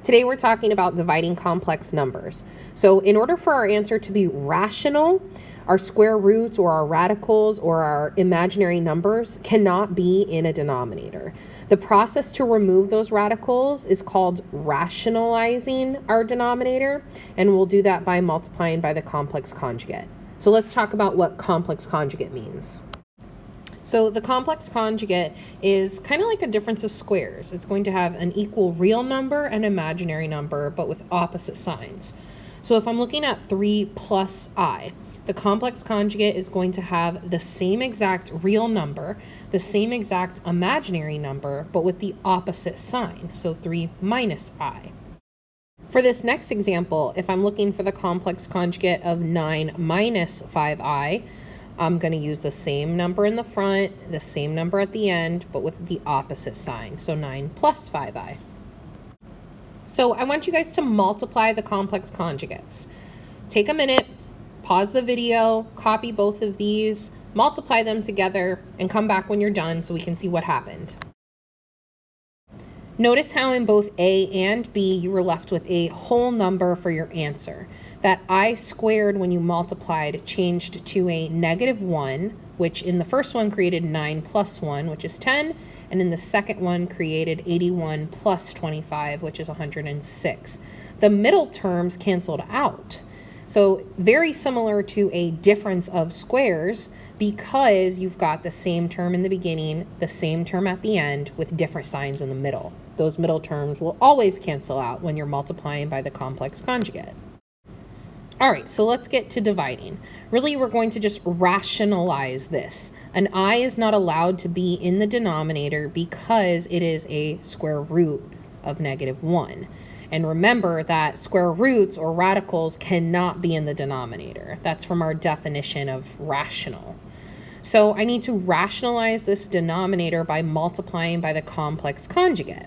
Today we're talking about dividing complex numbers. So in order for our answer to be rational, our square roots or our radicals or our imaginary numbers cannot be in a denominator. The process to remove those radicals is called rationalizing our denominator, and we'll do that by multiplying by the complex conjugate. So let's talk about what complex conjugate means. So the complex conjugate is kind of like a difference of squares. It's going to have an equal real number and imaginary number, but with opposite signs. So if I'm looking at 3 plus I, the complex conjugate is going to have the same exact real number, the same exact imaginary number, but with the opposite sign. So 3 minus I. For this next example, if I'm looking for the complex conjugate of 9 minus 5i, I'm going to use the same number in the front, the same number at the end, but with the opposite sign. So 9 plus 5i. So I want you guys to multiply the complex conjugates. Take a minute, pause the video, copy both of these, multiply them together, and come back when you're done so we can see what happened. Notice how in both A and B you were left with a whole number for your answer. That I squared when you multiplied changed to a -1, which in the first one created 9 plus 1, which is 10, and in the second one created 81 plus 25, which is 106. The middle terms canceled out. So very similar to a difference of squares, because you've got the same term in the beginning, the same term at the end, with different signs in the middle. Those middle terms will always cancel out when you're multiplying by the complex conjugate. All right, so let's get to dividing. Really, we're going to just rationalize this. An I is not allowed to be in the denominator because it is a square root of -1. And remember that square roots or radicals cannot be in the denominator. That's from our definition of rational. So I need to rationalize this denominator by multiplying by the complex conjugate.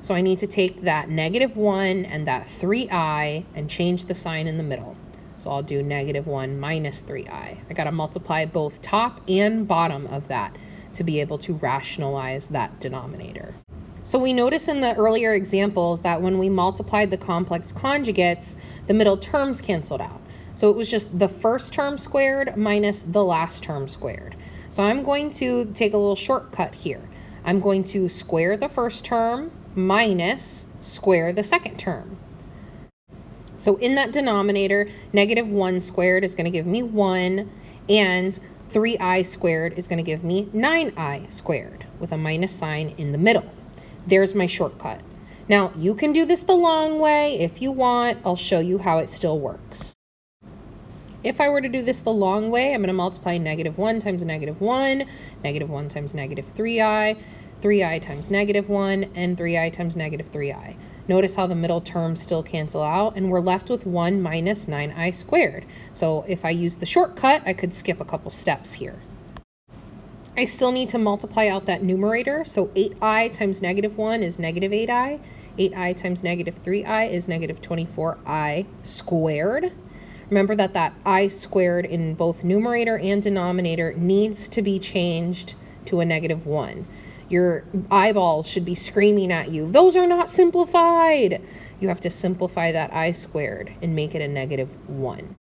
So I need to take that -1 and that 3i and change the sign in the middle. So I'll do -1 minus 3i. I got to multiply both top and bottom of that to be able to rationalize that denominator. So we notice in the earlier examples that when we multiplied the complex conjugates, the middle terms canceled out. So it was just the first term squared minus the last term squared. So I'm going to take a little shortcut here. I'm going to square the first term minus square the second term. So in that denominator, -1 squared is going to give me 1, and 3i squared is going to give me 9i squared with a minus sign in the middle. There's my shortcut. Now, you can do this the long way if you want. I'll show you how it still works. If I were to do this the long way, I'm going to multiply -1 times -1, -1 times -3i, 3i times -1, and 3i times -3i. Notice how the middle terms still cancel out, and we're left with 1 minus 9i squared. So if I use the shortcut, I could skip a couple steps here. I still need to multiply out that numerator, so 8i times -1 is -8i, 8i times -3i is -24i squared. Remember that I squared in both numerator and denominator needs to be changed to a -1. Your eyeballs should be screaming at you, those are not simplified! You have to simplify that I squared and make it a -1.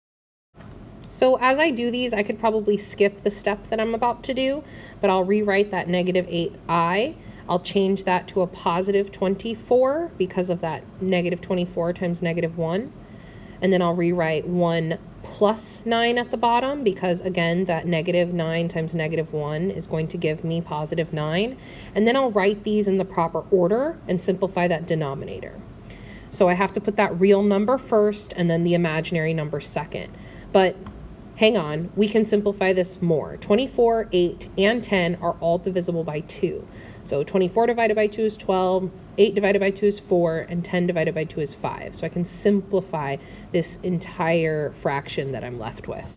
So as I do these, I could probably skip the step that I'm about to do, but I'll rewrite that -8i. I'll change that to a +24 because of that -24 times -1. And then I'll rewrite 1 plus 9 at the bottom because, again, that -9 times -1 is going to give me +9. And then I'll write these in the proper order and simplify that denominator. So I have to put that real number first and then the imaginary number second. But hang on, we can simplify this more. 24, 8, and 10 are all divisible by 2. So 24 divided by 2 is 12, 8 divided by 2 is 4, and 10 divided by 2 is 5. So I can simplify this entire fraction that I'm left with.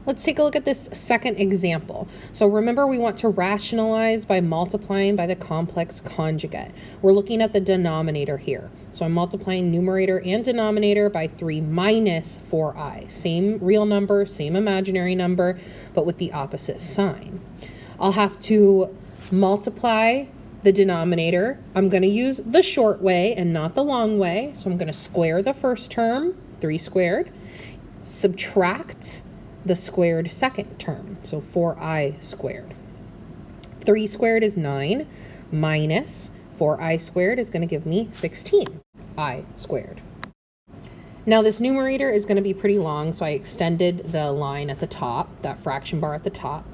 Let's take a look at this second example. So remember, we want to rationalize by multiplying by the complex conjugate. We're looking at the denominator here. So I'm multiplying numerator and denominator by 3 minus 4i. Same real number, same imaginary number, but with the opposite sign. I'll have to multiply The denominator, I'm going to use the short way and not the long way. So I'm going to square the first term, 3 squared, subtract the squared second term, so 4i squared. 3 squared is 9, minus 4i squared is going to give me 16i squared. Now this numerator is going to be pretty long, so I extended the line at the top, that fraction bar at the top.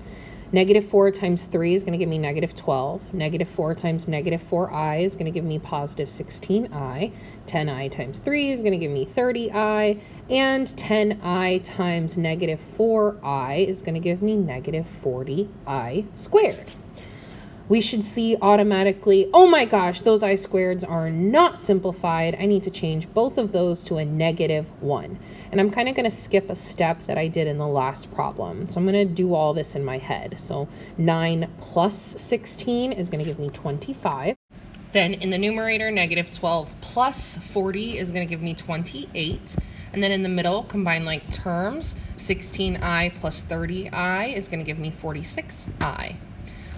Negative 4 times 3 is going to give me negative 12. Negative 4 times negative 4i is going to give me positive 16i. 10i times 3 is going to give me 30i. And 10i times negative 4i is going to give me negative 40i squared. We should see automatically, oh my gosh, those I squareds are not simplified. I need to change both of those to a -1. And I'm kind of going to skip a step that I did in the last problem. So I'm going to do all this in my head. So 9 plus 16 is going to give me 25. Then in the numerator, negative 12 plus 40 is going to give me 28. And then in the middle, combine like terms, 16i plus 30i is going to give me 46i.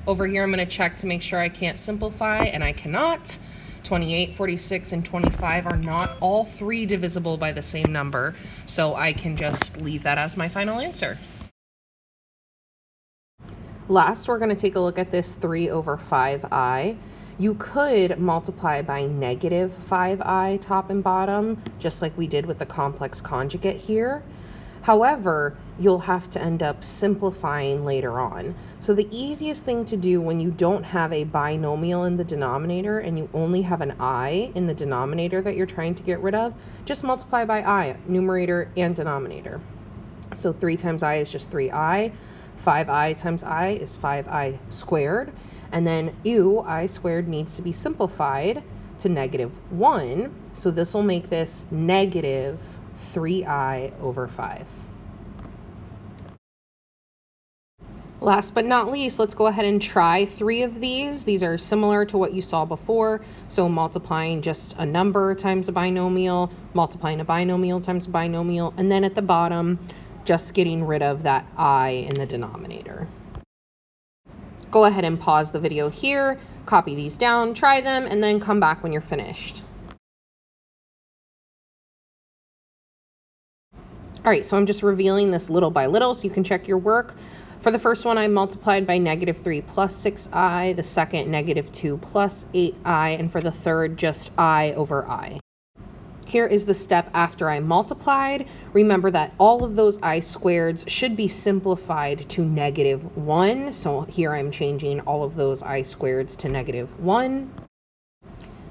Over here, I'm going to check to make sure I can't simplify, and I cannot. 28, 46, and 25 are not all three divisible by the same number, so I can just leave that as my final answer. Last, we're going to take a look at this 3 over 5i. You could multiply by negative 5i top and bottom, just like we did with the complex conjugate here. However, you'll have to end up simplifying later on. So the easiest thing to do when you don't have a binomial in the denominator and you only have an I in the denominator that you're trying to get rid of, just multiply by I, numerator and denominator. So 3 times I is just 3i, 5i times I is 5i squared, and then I squared needs to be simplified to -1, so this will make this negative 3i over 5. Last but not least, let's go ahead and try 3 of these. These are similar to what you saw before. So multiplying just a number times a binomial, multiplying a binomial times a binomial, and then at the bottom, just getting rid of that I in the denominator. Go ahead and pause the video here, copy these down, try them, and then come back when you're finished. All right, so I'm just revealing this little by little so you can check your work. For the first one, I multiplied by -3 plus 6i, the second -2 plus 8i, and for the third, just I over I. Here is the step after I multiplied. Remember that all of those I squareds should be simplified to -1. So here I'm changing all of those I squareds to -1.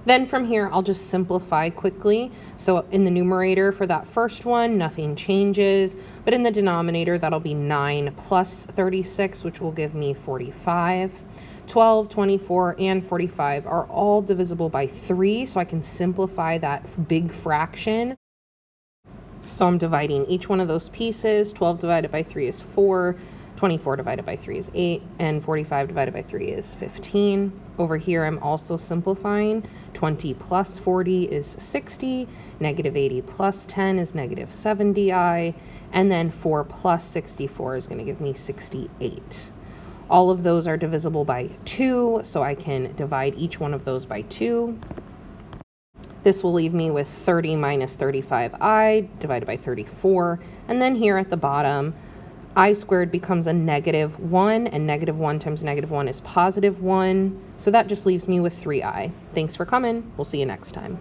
Then from here, I'll just simplify quickly. So in the numerator for that first one, nothing changes, but in the denominator, that'll be 9 plus 36, which will give me 45. 12, 24, and 45 are all divisible by 3, so I can simplify that big fraction. So I'm dividing each one of those pieces. 12 divided by 3 is 4. 24 divided by 3 is 8, and 45 divided by 3 is 15. Over here, I'm also simplifying. 20 plus 40 is 60, -80 plus 10 is -70i, and then 4 plus 64 is going to give me 68. All of those are divisible by 2, so I can divide each one of those by 2. This will leave me with 30 minus 35i divided by 34, and then here at the bottom, I squared becomes a -1, and -1 times -1 is +1. So that just leaves me with 3i. Thanks for coming. We'll see you next time.